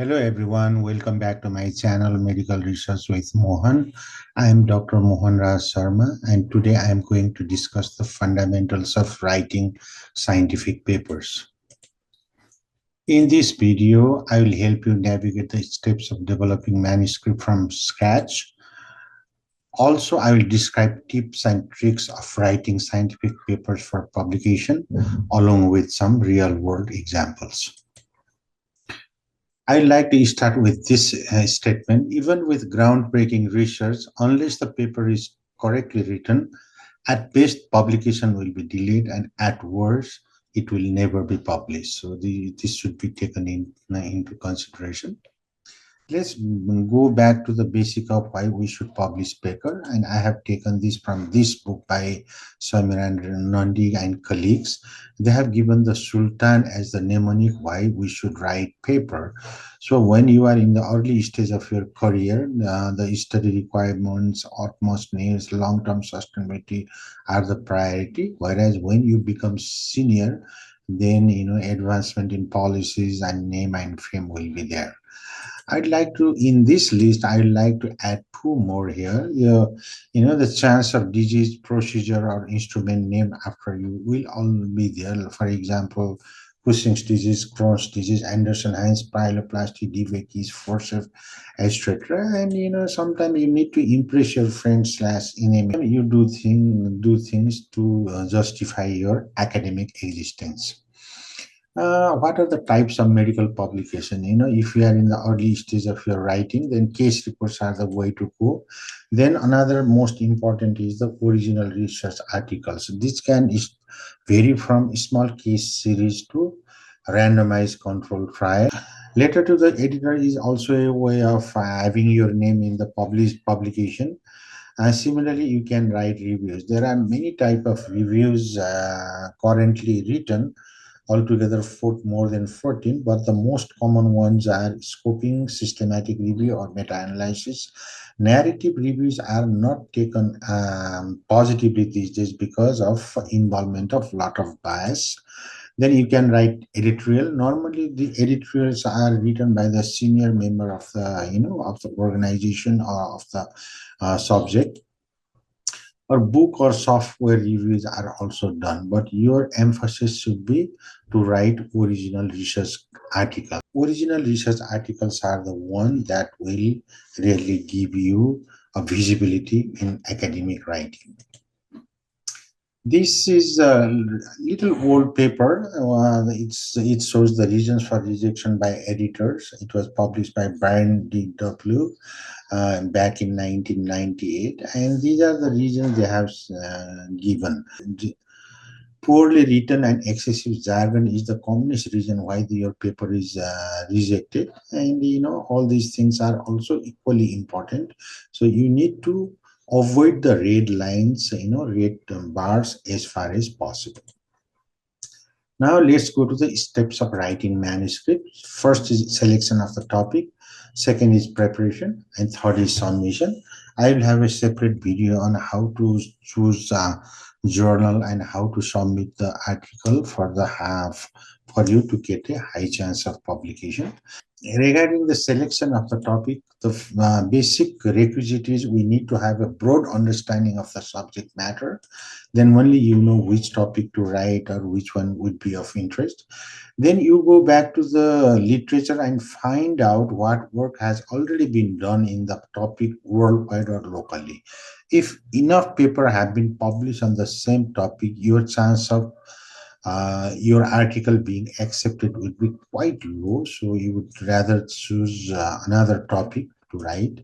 Hello everyone, welcome back to my channel Medical Research with Mohan. I am Dr. Mohan Raj Sharma and today I am going to discuss the fundamentals of writing scientific papers. In this video, I will help you navigate the steps of developing manuscript from scratch. Also, I will describe tips and tricks of writing scientific papers for publication along with some real-world examples. I'd like to start with this statement. Even with groundbreaking research, unless the paper is correctly written, at best publication will be delayed and at worst it will never be published. So this should be taken into consideration. Let's go back to the basic of why we should publish paper, and I have taken this from this book by Samirendra Nandi and colleagues. They have given the Sultan as the mnemonic why we should write paper. So when you are in the early stage of your career, the study requirements, utmost needs, long-term sustainability are the priority. Whereas when you become senior, then advancement in policies and name and fame will be there. In this list, I'd like to add two more here. The chance of disease, procedure, or instrument named after you will all be there. For example, Cushing's disease, Crohn's disease, Anderson-Heinz, pyeloplasty, DVK's, forceps, etc. And sometimes you need to impress your friends slash enemy. You do things to justify your academic existence. What are the types of medical publication? If you are in the early stage of your writing, then case reports are the way to go. Then another most important is the original research articles. This can vary from small case series to randomized control trial. Letter to the editor is also a way of having your name in the published publication. Similarly, you can write reviews. There are many type of reviews currently written, altogether more than 14, but the most common ones are scoping, systematic review, or meta-analysis. Narrative reviews are not taken positively these days because of involvement of lot of bias. Then you can write editorial. Normally, the editorials are written by the senior member of the of the organization or of the subject. Or book or software reviews are also done, but your emphasis should be to write original research articles. Original research articles are the one that will really give you a visibility in academic writing. This is a little old paper. It shows the reasons for rejection by editors. It was published by Brian D.W. Back in 1998, and these are the reasons they have given. Poorly written and excessive jargon is the commonest reason why your paper is rejected, and all these things are also equally important. So you need to avoid the red lines, red bars as far as possible. Now let's go to the steps of writing manuscript. First is selection of the topic, second is preparation, and third is submission. I will have a separate video on how to choose a journal and how to submit the article for you to get a high chance of publication. Regarding the selection of the topic, the basic requisite is we need to have a broad understanding of the subject matter. Then only you know which topic to write or which one would be of interest. Then you go back to the literature and find out what work has already been done in the topic worldwide or locally. If enough paper have been published on the same topic, your chance of your article being accepted would be quite low, so you would rather choose another topic to write.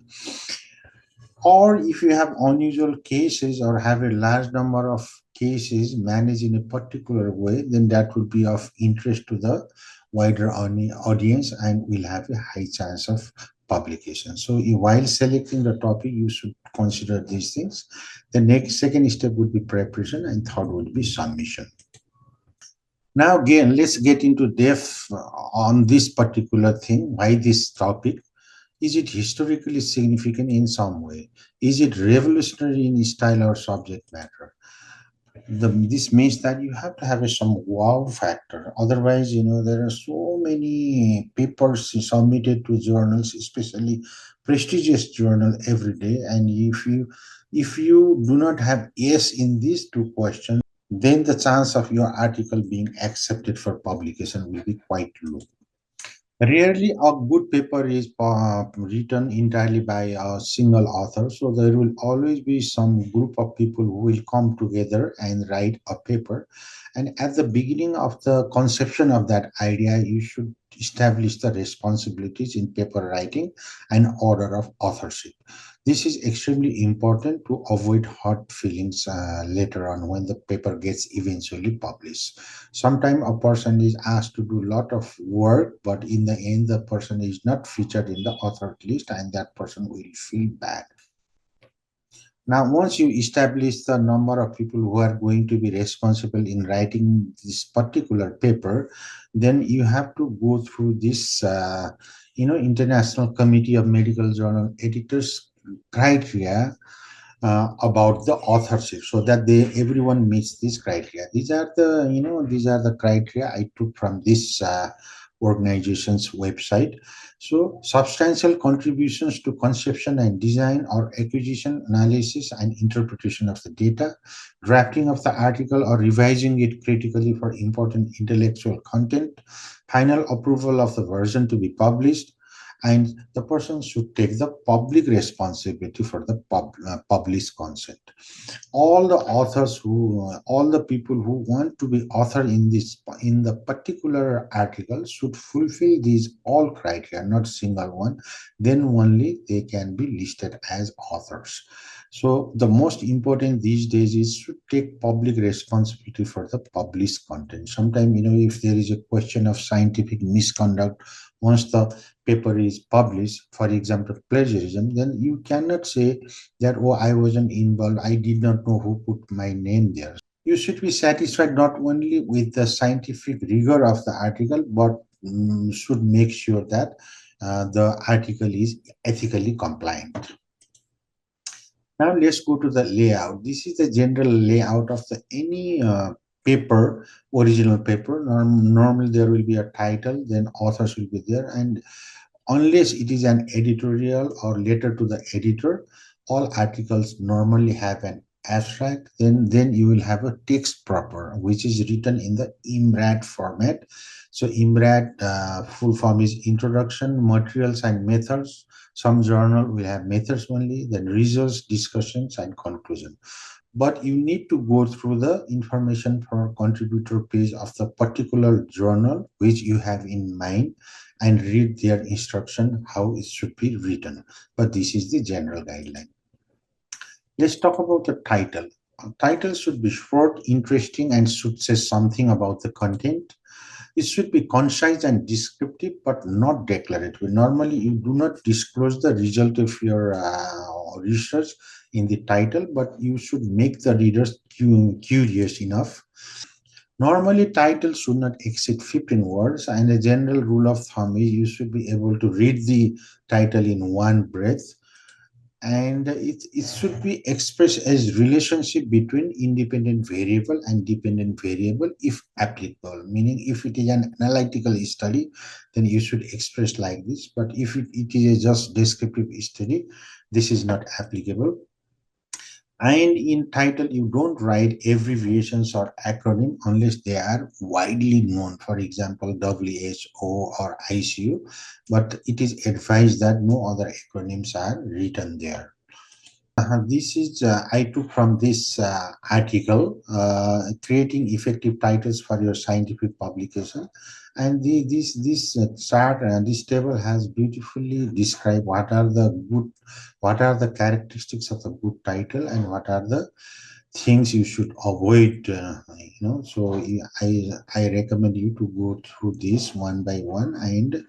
Or if you have unusual cases or have a large number of cases managed in a particular way, then that would be of interest to the wider audience and will have a high chance of publication. So while selecting the topic, you should consider these things. The second step would be preparation, and third would be submission. Now again, let's get into depth on this particular thing. Why this topic? Is it historically significant in some way? Is it revolutionary in style or subject matter? This means that you have to have some wow factor. Otherwise, there are so many papers submitted to journals, especially prestigious journal every day. And if you do not have yes in these two questions, then the chance of your article being accepted for publication will be quite low. Rarely a good paper is written entirely by a single author, so there will always be some group of people who will come together and write a paper. And at the beginning of the conception of that idea, you should establish the responsibilities in paper writing and order of authorship. This is extremely important to avoid hurt feelings later on when the paper gets eventually published. Sometimes a person is asked to do a lot of work, but in the end the person is not featured in the author list, and that person will feel bad. Now, once you establish the number of people who are going to be responsible in writing this particular paper, then you have to go through this International Committee of Medical Journal Editors criteria about the authorship, so that everyone meets these criteria. These are the criteria I took from this organization's website. So substantial contributions to conception and design or acquisition, analysis and interpretation of the data, drafting of the article or revising it critically for important intellectual content, final approval of the version to be published, and the person should take the public responsibility for the published content. All the people who want to be author in the particular article should fulfill these all criteria, not single one. Then only they can be listed as authors. So the most important these days is to take public responsibility for the published content. Sometimes, if there is a question of scientific misconduct, once the paper is published, for example plagiarism, then you cannot say that, oh, I wasn't involved, I did not know who put my name there. You should be satisfied not only with the scientific rigor of the article, but should make sure that the article is ethically compliant. Now let's go to the layout. This is the general layout of the any paper, original paper. Normally there will be a title, then authors will be there, and unless it is an editorial or letter to the editor, all articles normally have an abstract. Then you will have a text proper, which is written in the IMRAD format. So IMRAD full form is Introduction, Materials and Methods. Some journal will have methods only, then results, discussions and conclusion. But you need to go through the information for contributor page of the particular journal which you have in mind and read their instruction how it should be written. But this is the general guideline. Let's talk about the title. A title should be short, interesting, and should say something about the content. It should be concise and descriptive, but not declarative. Normally, you do not disclose the result of your research in the title, but you should make the readers curious enough. Normally, titles should not exceed 15 words, and a general rule of thumb is you should be able to read the title in one breath, and it should be expressed as relationship between independent variable and dependent variable if applicable, meaning if it is an analytical study, then you should express like this, but if it is a just descriptive study, this is not applicable. And in title, you don't write abbreviations or acronym unless they are widely known, for example, WHO or ICU, but it is advised that no other acronyms are written there. This is I took from this article, creating effective titles for your scientific publication, and this chart, this table has beautifully described what are the characteristics of a good title and what are the things you should avoid. So I recommend you to go through this one by one and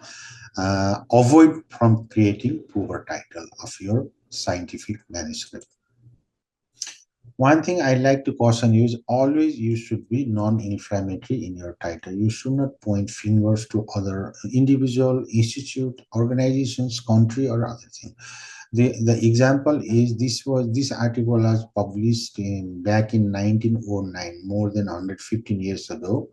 avoid from creating poor title of your scientific manuscript. One thing I like to caution you is always you should be non-inflammatory in your title. You should not point fingers to other individual, institute, organizations, country, or other thing. The example is this article was published in back in 1909, more than 115 years ago.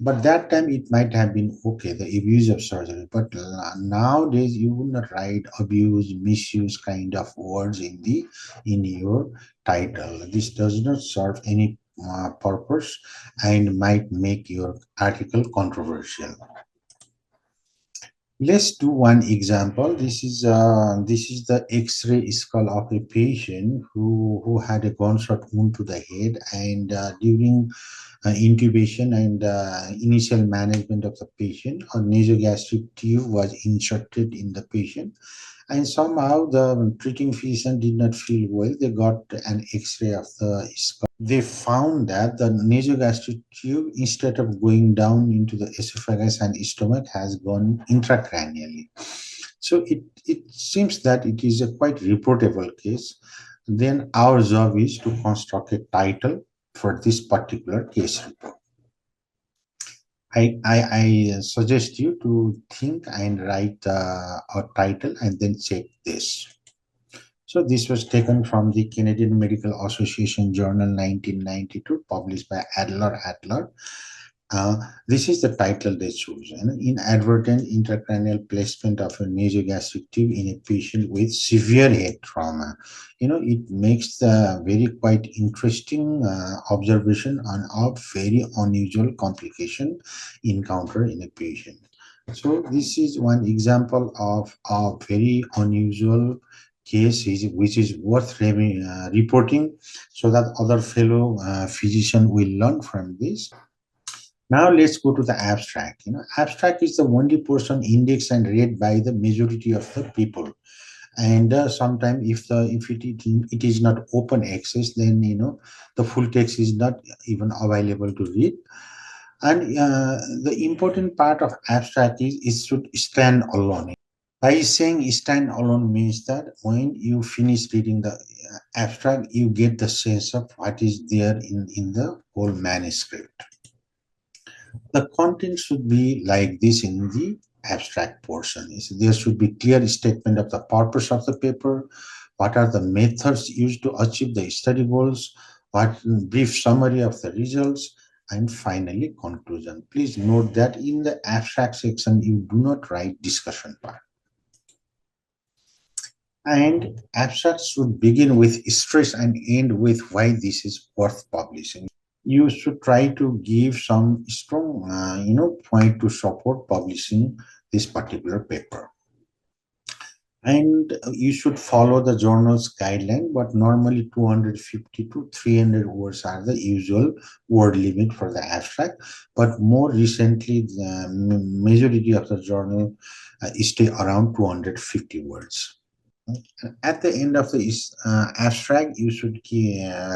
But that time it might have been okay, the abuse of surgery. But nowadays you will not write abuse, misuse kind of words in your title. This does not serve any purpose and might make your article controversial. Let's do one example. This is the X-ray skull of a patient who had a gunshot wound to the head, and during intubation and initial management of the patient, a nasogastric tube was inserted in the patient, and somehow the treating physician did not feel well. They got an X-ray of the skull. They found that the nasogastric tube, instead of going down into the esophagus and stomach, has gone intracranially. So it seems that it is a quite reportable case. Then our job is to construct a title for this particular case report. I suggest you to think and write a title and then check this. So this was taken from the Canadian Medical Association Journal 1992, published by Adler. This is the title they choose: inadvertent intracranial placement of a nasogastric tube in a patient with severe head trauma. It makes the very quite interesting observation on a very unusual complication encountered in a patient. So this is one example of a very unusual case which is worth reporting, so that other fellow physician will learn from this. Now let's go to the abstract. Abstract is the only portion indexed and read by the majority of the people. And sometimes, if it is not open access, then the full text is not even available to read. And the important part of abstract is it should stand alone. By saying stand alone means that when you finish reading the abstract, you get the sense of what is there in the whole manuscript. The content should be like this in the abstract portion. There should be clear statement of the purpose of the paper, what are the methods used to achieve the study goals, what brief summary of the results, and finally conclusion. Please note that in the abstract section, you do not write discussion part. And abstracts should begin with stress and end with why this is worth publishing. You should try to give some strong, point to support publishing this particular paper. And you should follow the journal's guideline, but normally 250 to 300 words are the usual word limit for the abstract. But more recently, the majority of the journal stay around 250 words. At the end of the abstract, you should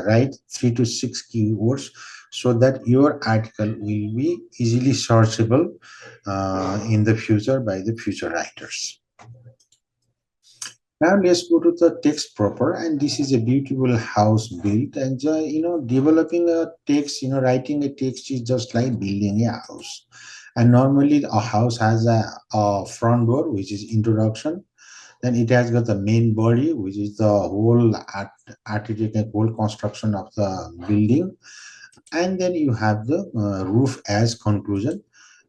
write 3 to 6 keywords so that your article will be easily searchable in the future by the future writers. Now let's go to the text proper, and this is a beautiful house built. And developing a text, writing a text is just like building a house. And normally a house has a front door, which is introduction. Then it has got the main body, which is the whole architecture, whole construction of the building, and then you have the roof as conclusion.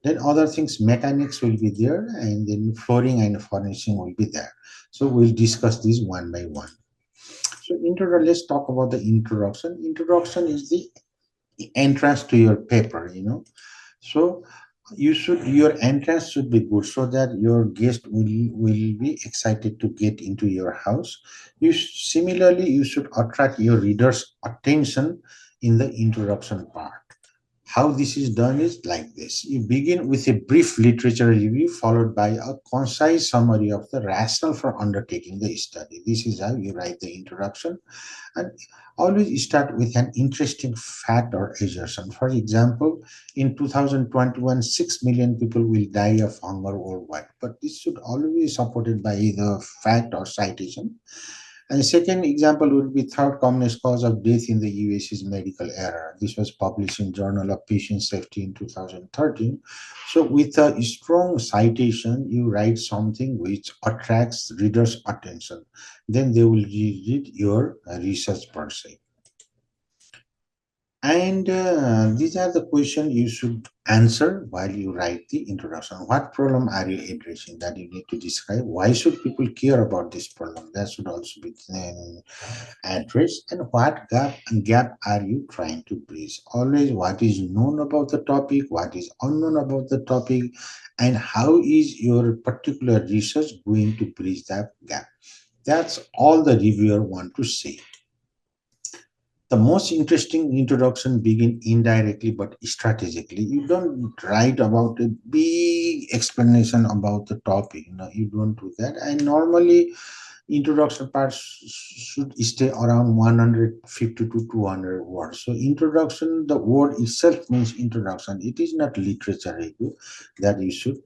Then other things, mechanics will be there, and then flooring and furnishing will be there. So we'll discuss these one by one. So let's talk about the introduction. Introduction is the entrance to your paper. So your entrance should be good so that your guest will be excited to get into your house. Similarly, you should attract your readers attention in the introduction part. How this is done is like this: you begin with a brief literature review followed by a concise summary of the rationale for undertaking the study. This is how you write the introduction. And always start with an interesting fact or assertion. For example, in 2021, 6 million people will die of hunger worldwide. But this should always be supported by the fact or citation. And second example would be third commonest cause of death in the US is medical error. This was published in Journal of Patient Safety in 2013. So with a strong citation, you write something which attracts readers' attention. Then they will read your research per se. And these are the questions you should answer while you write the introduction. What problem are you addressing that you need to describe? Why should people care about this problem? That should also be addressed. And what gap are you trying to bridge? Always what is known about the topic, what is unknown about the topic, and how is your particular research going to bridge that gap? That's all the reviewer want to say. The most interesting introduction begin indirectly but strategically. You don't write about a big explanation about the topic. You don't do that. And normally, introduction parts should stay around 150 to 200 words. So, introduction, the word itself means introduction. It is not literature review that you should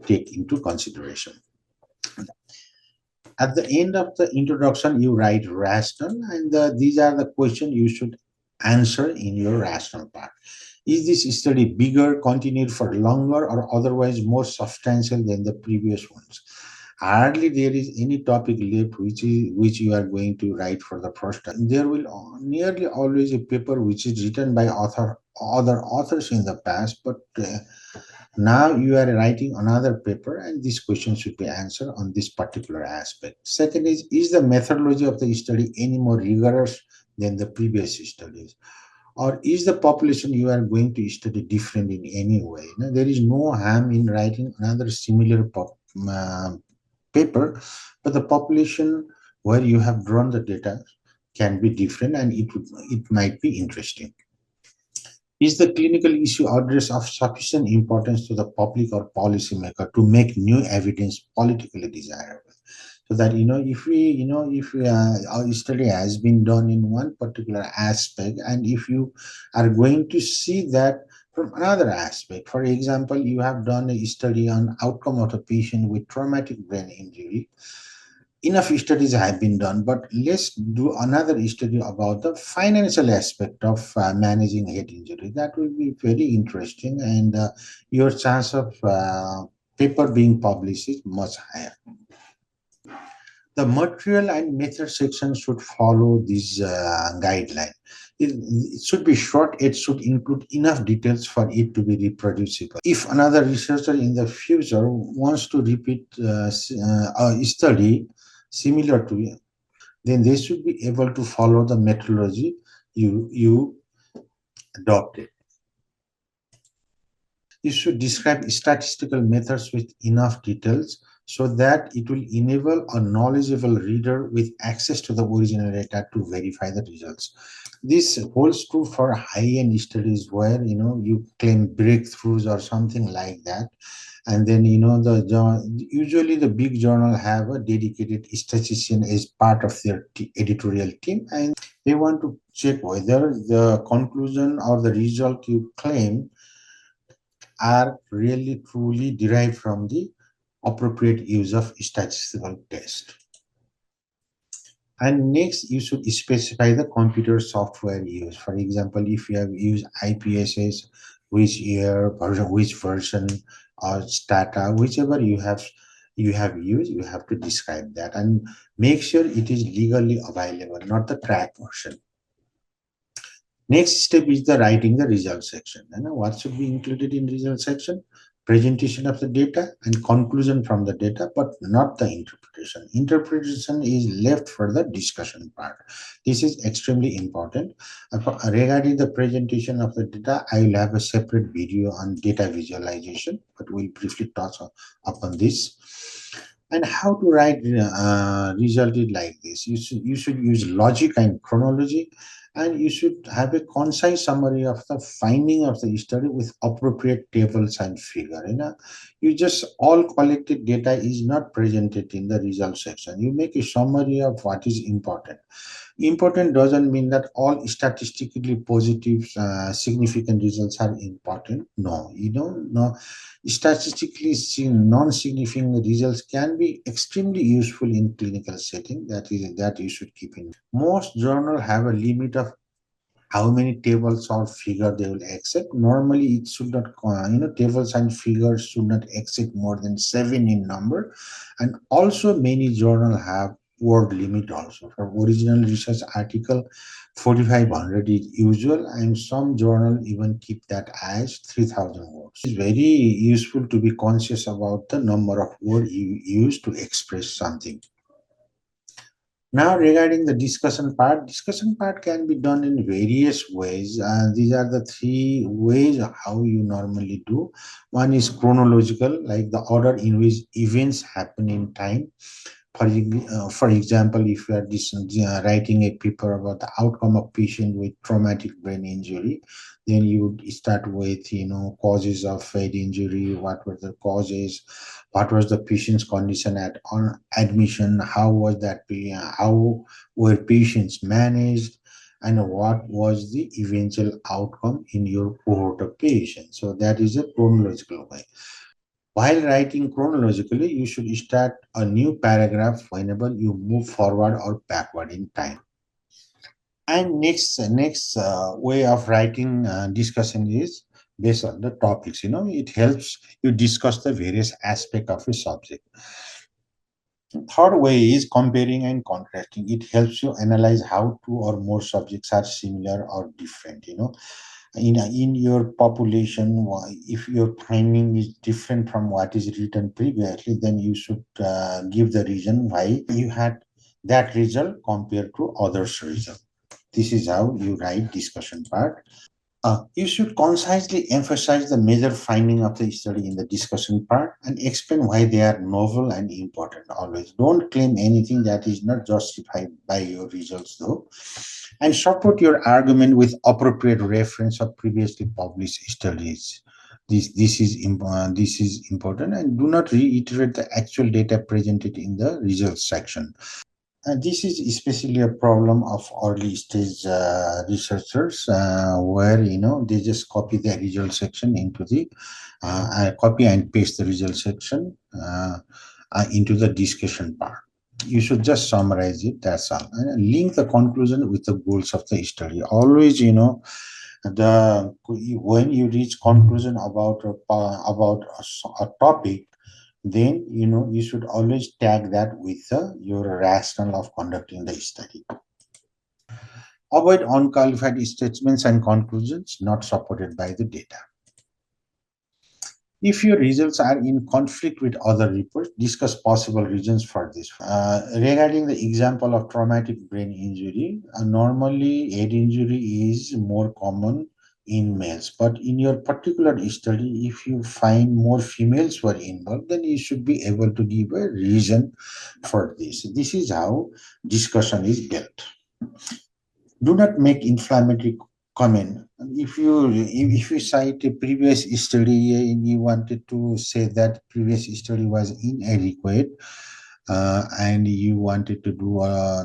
take into consideration. At the end of the introduction, you write rational, and these are the questions you should answer in your rational part. Is this study bigger, continued for longer, or otherwise more substantial than the previous ones? Hardly there is any topic left which you are going to write for the first time. There will nearly always a paper which is written by other authors in the past, but now you are writing another paper, and this question should be answered on this particular aspect. Second is the methodology of the study any more rigorous than the previous studies? Or is the population you are going to study different in any way? There is no harm in writing another similar paper, but the population where you have drawn the data can be different, and it might be interesting. Is the clinical issue address of sufficient importance to the public or policymaker to make new evidence politically desirable? So that if our study has been done in one particular aspect, and if you are going to see that from another aspect, for example, you have done a study on outcome of a patient with traumatic brain injury. Enough studies have been done, but let's do another study about the financial aspect of managing head injury. That will be very interesting, and your chance of paper being published is much higher. The material and method section should follow this guideline. It should be short, it should include enough details for it to be reproducible. If another researcher in the future wants to repeat a study similar to it, then they should be able to follow the methodology you adopted. You should describe statistical methods with enough details so that it will enable a knowledgeable reader with access to the original data to verify the results. This holds true for high-end studies where you claim breakthroughs or something like that, and then usually the big journal have a dedicated statistician as part of their editorial team, and they want to check whether the conclusion or the result you claim are really truly derived from the appropriate use of statistical test. And next, you should specify the computer software used. For example, if you have used IPSS, which version, or Stata, whichever you have used, you have to describe that and make sure it is legally available, not the track version. Next step is the writing the result section. What should be included in result section? Presentation of the data and conclusion from the data, but not the interpretation. Interpretation is left for the discussion part. This is extremely important. Regarding the presentation of the data, I will have a separate video on data visualization, but we'll briefly touch upon this. And how to write result it like this. You should use logic and chronology, And you should have a concise summary of the finding of the study with appropriate tables and figure. You just all collected data is not presented in the result section. You make a summary of what is important. Important doesn't mean that all statistically positive significant results are important. No, you don't. No, statistically non-significant results can be extremely useful in clinical setting. That you should keep in. Most journals have a limit of how many tables or figure they will accept. Normally, it should not, tables and figures should not exceed more than seven in number. And also, many journal have word limit also. For original research article, 4,500 is usual, and some journal even keep that as 3,000 words. It's very useful to be conscious about the number of words you use to express something. Now, regarding the discussion part can be done in various ways. These are the three ways of how you normally do. One is chronological, like the order in which events happen in time. For example, if you are writing a paper about the outcome of patient with traumatic brain injury, then you would start with causes of head injury, what were the causes, what was the patient's condition at on admission, how were patients managed, and what was the eventual outcome in your cohort of patients. So that is a chronological way. While writing chronologically, you should start a new paragraph whenever you move forward or backward in time. And next way of writing discussion is based on the topics. It helps you discuss the various aspects of a subject. Third way is comparing and contrasting. It helps you analyze how two or more subjects are similar or different. In your population, if your finding is different from what is written previously, then you should give the reason why you had that result compared to others' result. This is how you write discussion part. You should concisely emphasize the major finding of the study in the discussion part and explain why they are novel and important. Always don't claim anything that is not justified by your results, though, and support your argument with appropriate reference of previously published studies. This is important, and do not reiterate the actual data presented in the results section. And this is especially a problem of early stage researchers, where they just copy the result section into the copy and paste the result section into the discussion part. You should just summarize it. That's all. And link the conclusion with the goals of the study. Always, the when you reach conclusion about a topic, then you should always tag that with your rationale of conducting the study. Avoid unqualified statements and conclusions not supported by the data. If your results are in conflict with other reports, discuss possible reasons for this. Regarding the example of traumatic brain injury, normally head injury is more common in males, but in your particular study, if you find more females were involved, then you should be able to give a reason for this. This is how discussion is built. Do not make inflammatory comment. If you cite a previous study and you wanted to say that previous study was inadequate, and you wanted to do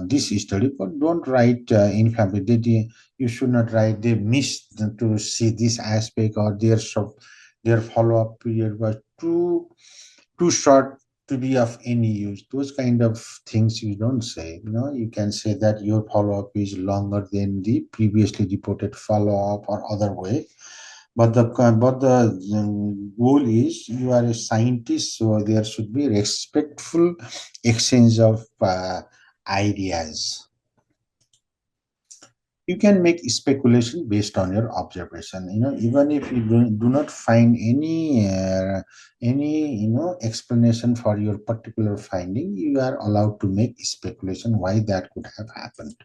this study, but don't write inflammatory. You should not write they missed to see this aspect, or their follow-up period was too short to be of any use. Those kind of things you don't say. You can say that your follow-up is longer than the previously reported follow-up or other way. But the goal is you are a scientist, so there should be respectful exchange of ideas. You can make speculation based on your observation. Even if you do not find any explanation for your particular finding, you are allowed to make speculation why that could have happened.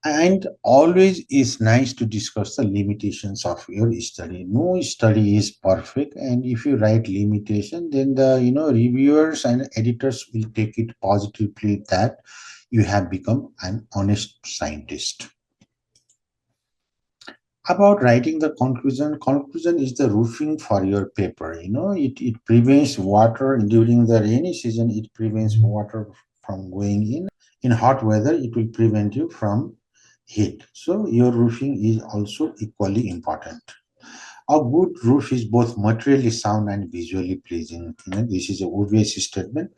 And always is nice to discuss the limitations of your study. No study is perfect, and if you write limitation, then the reviewers and editors will take it positively that you have become an honest scientist. About writing the conclusion is the roofing for your paper. It prevents water during the rainy season. It prevents water from going in hot weather. It will prevent you from heat. So your roofing is also equally important. A good roof is both materially sound and visually pleasing. This is a obvious statement.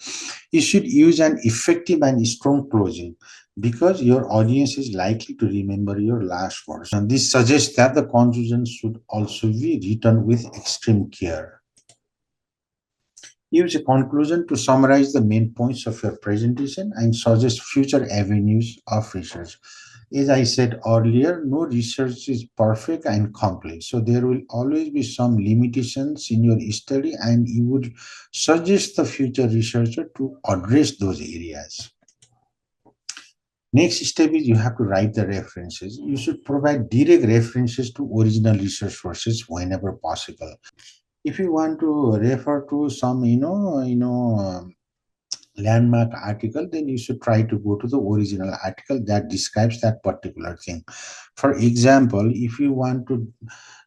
You should use an effective and strong closing because your audience is likely to remember your last words. And this suggests that the conclusion should also be written with extreme care. Use a conclusion to summarize the main points of your presentation and suggest future avenues of research. As I said earlier, no research is perfect and complete. So there will always be some limitations in your study, and you would suggest the future researcher to address those areas. Next step is you have to write the references. You should provide direct references to original research sources whenever possible. If you want to refer to some, landmark article, then you should try to go to the original article that describes that particular thing. For example, if you want to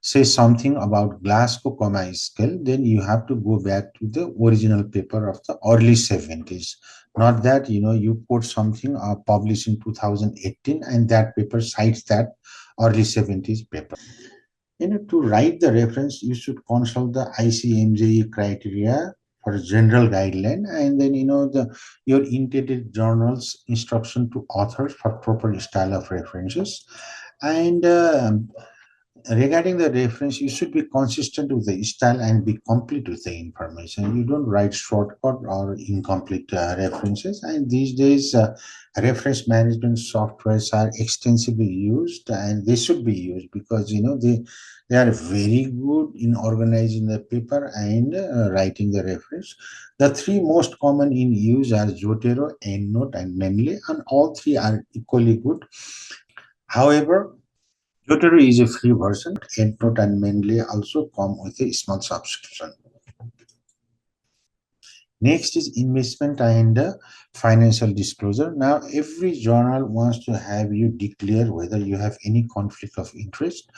say something about Glasgow coma scale, then you have to go back to the original paper of the early 70s. Not that you put something published in 2018 and that paper cites that early 70s paper. To write the reference, you should consult the ICMJE criteria for general guideline, and then the your intended journal's instruction to authors for proper style of references. And regarding the reference, you should be consistent with the style and be complete with the information. You don't write shortcut or incomplete references. And these days, reference management softwares are extensively used, and they should be used because they are very good in organizing the paper and writing the reference. The three most common in use are Zotero, EndNote, and Mendeley, and all three are equally good. However, Jotaro is a free version. EndNote and Mendeley also come with a small subscription. Next is investment and financial disclosure. Now, every journal wants to have you declare whether you have any conflict of interest,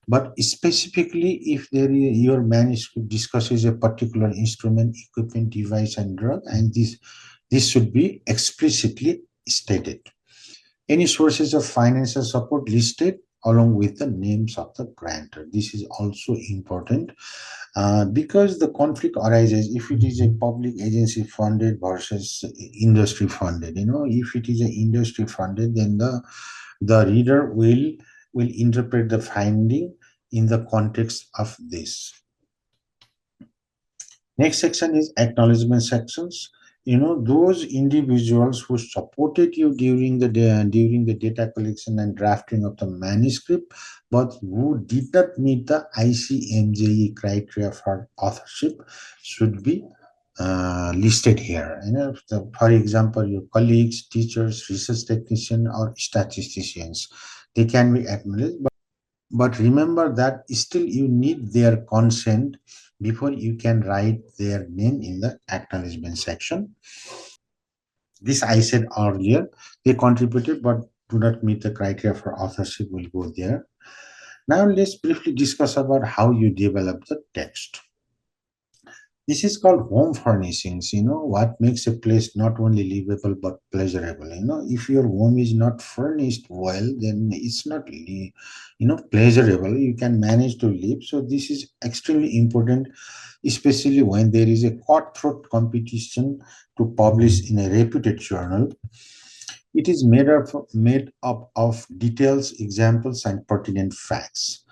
but specifically if your manuscript discusses a particular instrument, equipment, device, and drug, and this should be explicitly stated. Any sources of financial support listed along with the names of the grantor. This is also important because the conflict arises if it is a public agency funded versus industry funded. If it is a industry funded, then the reader will interpret the finding in the context of this. Next section is acknowledgement sections. Those individuals who supported you during the data collection and drafting of the manuscript, but who did not meet the ICMJE criteria for authorship should be listed here. For example, your colleagues, teachers, research technicians, or statisticians, they can be acknowledged. But remember that still you need their consent before you can write their name in the acknowledgement section. This I said earlier, they contributed but do not meet the criteria for authorship will go there. Now let's briefly discuss about how you develop the text. This is called home furnishings. What makes a place not only livable but pleasurable. If your home is not furnished well, then it's not really, pleasurable. You can manage to live. So this is extremely important, especially when there is a cutthroat competition to publish in a reputed journal. It is made up of details, examples, and pertinent facts.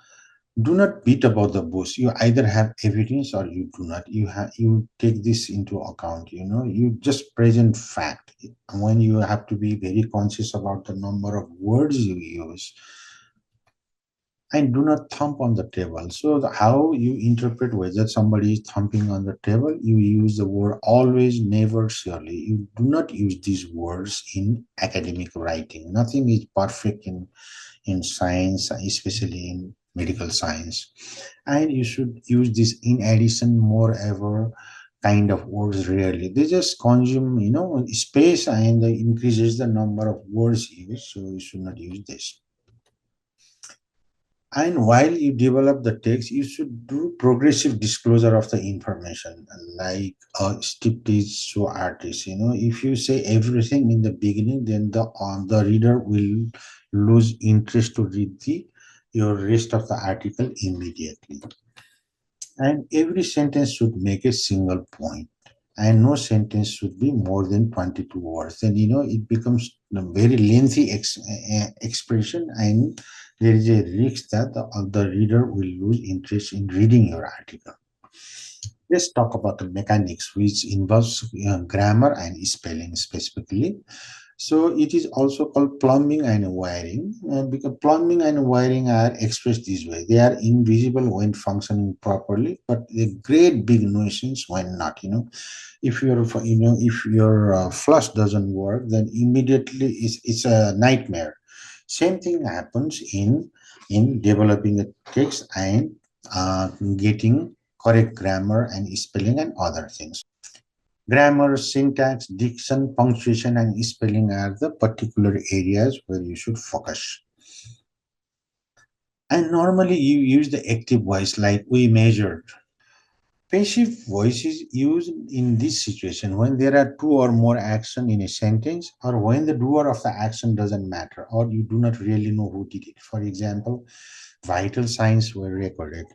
Do not beat about the bush. You either have evidence or you do not. You take this into account. You just present fact. When you have to be very conscious about the number of words you use, and do not thump on the table. So how you interpret whether somebody is thumping on the table, you use the word always, never, surely. You do not use these words in academic writing. Nothing is perfect in science, especially in medical science. And you should use this in addition, moreover, kind of words rarely. They just consume, space and increases the number of words used. So you should not use this. And while you develop the text, you should do progressive disclosure of the information, like a striptease show artist. If you say everything in the beginning, then the reader will lose interest to read the your rest of the article immediately. And every sentence should make a single point, and no sentence should be more than 22 words. Then it becomes a very lengthy expression, and there is a risk that the reader will lose interest in reading your article. Let's talk about the mechanics, which involves grammar and spelling specifically. So it is also called plumbing and wiring, because plumbing and wiring are expressed this way. They are invisible when functioning properly, but they create big nuisance when not. If your flush doesn't work, then immediately it's a nightmare. Same thing happens in developing a text and getting correct grammar and spelling and other things. Grammar, syntax, diction, punctuation, and spelling are the particular areas where you should focus. And normally you use the active voice like we measured. Passive voice is used in this situation when there are two or more action in a sentence, or when the doer of the action doesn't matter, or you do not really know who did it. For example, vital signs were recorded.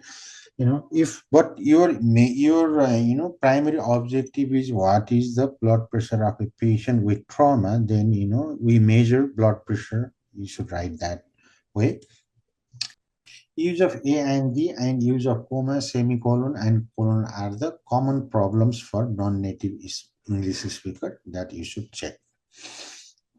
If but your primary objective is what is the blood pressure of a patient with trauma, then we measure blood pressure. You should write that way. Use of a and the and use of comma, semicolon, and colon are the common problems for non-native English speaker that you should check.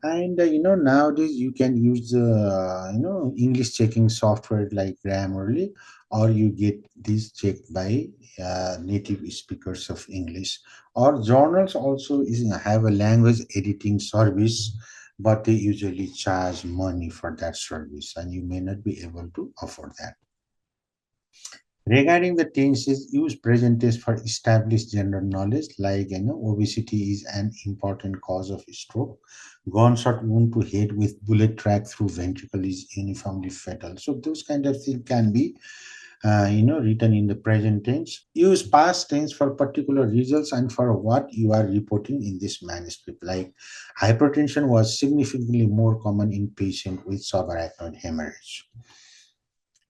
And nowadays you can use English checking software like Grammarly, or you get this checked by native speakers of English. Or journals also have a language editing service, but they usually charge money for that service, and you may not be able to afford that. Regarding the tenses, use present tense for established general knowledge, like obesity is an important cause of stroke. Gunshot wound to head with bullet track through ventricle is uniformly fatal. So those kind of things can be, written in the present tense. Use past tense for particular results and for what you are reporting in this manuscript. Like hypertension was significantly more common in patients with subarachnoid hemorrhage.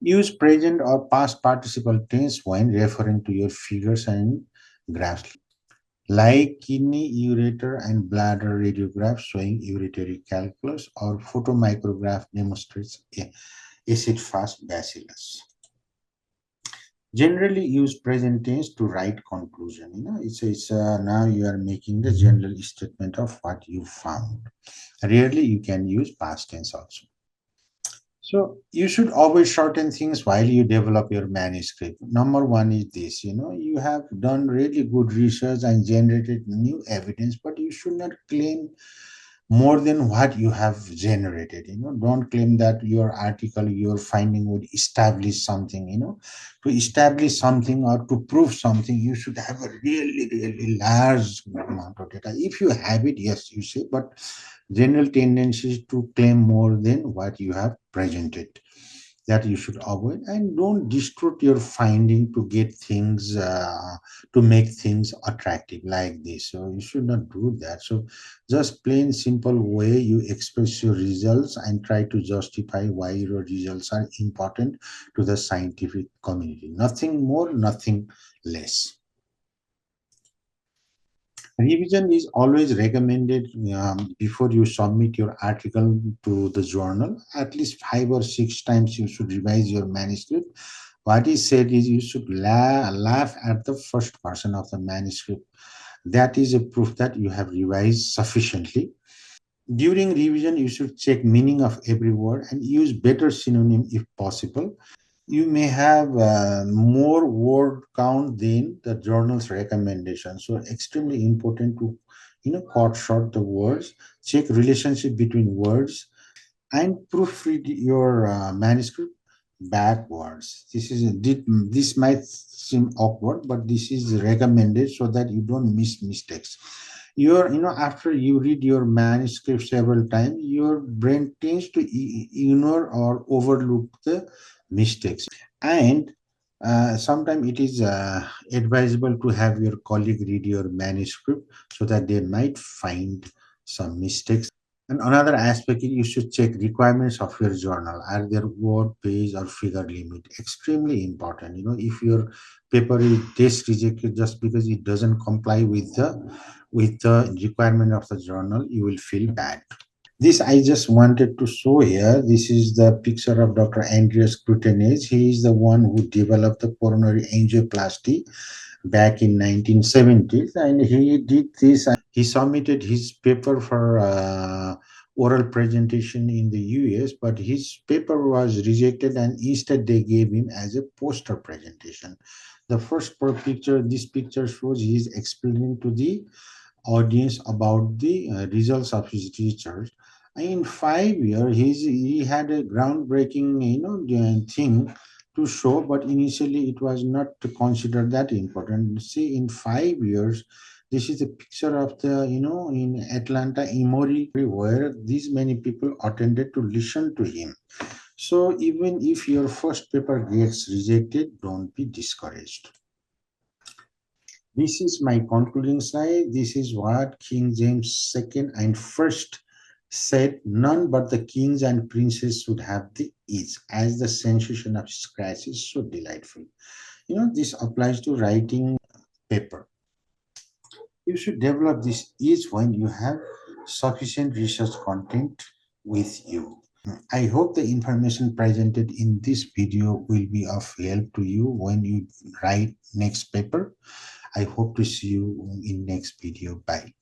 Use present or past participle tense when referring to your figures and graphs, like kidney ureter and bladder radiograph showing uretary calculus, or photomicrograph demonstrates acid fast bacillus. Generally use present tense to write conclusion. It's now you are making the general statement of what you found. Rarely you can use past tense also. So you should avoid certain things while you develop your manuscript. Number one is this, you have done really good research and generated new evidence, but you should not claim more than what you have generated. Don't claim that your article, your finding would establish something. To establish something or to prove something, you should have a really, really large amount of data. If you have it, yes, you say, but general tendency is to claim more than what you have presented, that you should avoid. And don't distort your finding to get things to make things attractive like this. So you should not do that. So just plain simple way you express your results and try to justify why your results are important to the scientific community. Nothing more, nothing less. Revision is always recommended before you submit your article to the journal. At least 5 or 6 times you should revise your manuscript. What is said is you should laugh at the first version of the manuscript. That is a proof that you have revised sufficiently. During revision, you should check meaning of every word and use better synonym if possible. You may have more word count than the journal's recommendation. So extremely important to cut short the words, check relationship between words, and proofread your manuscript backwards. This might seem awkward, but this is recommended so that you don't miss mistakes. After you read your manuscript several times, your brain tends to ignore or overlook the mistakes. And sometimes it is advisable to have your colleague read your manuscript so that they might find some mistakes. And another aspect is you should check requirements of your journal. Are there word, page, or figure limit? Extremely important. If your paper is test rejected just because it doesn't comply with the requirement of the journal, you will feel bad. This I just wanted to show here. This is the picture of Dr. Andreas Krutenich. He is the one who developed the coronary angioplasty back in 1970s, and he did this. He submitted his paper for oral presentation in the US, but his paper was rejected, and instead they gave him as a poster presentation. The first picture, this picture shows he is explaining to the audience about the results of his research. In 5 years, he had a groundbreaking, thing to show, but initially it was not considered that important. See, in 5 years, this is a picture of the, in Atlanta, Emory, where these many people attended to listen to him. So even if your first paper gets rejected, don't be discouraged. This is my concluding slide. This is what King James II and first said: none but the kings and princes should have the ease, as the sensation of scratch is so delightful. This applies to writing paper. You should develop this ease when you have sufficient research content with you. I hope the information presented in this video will be of help to you when you write next paper. I hope to see you in next video. Bye.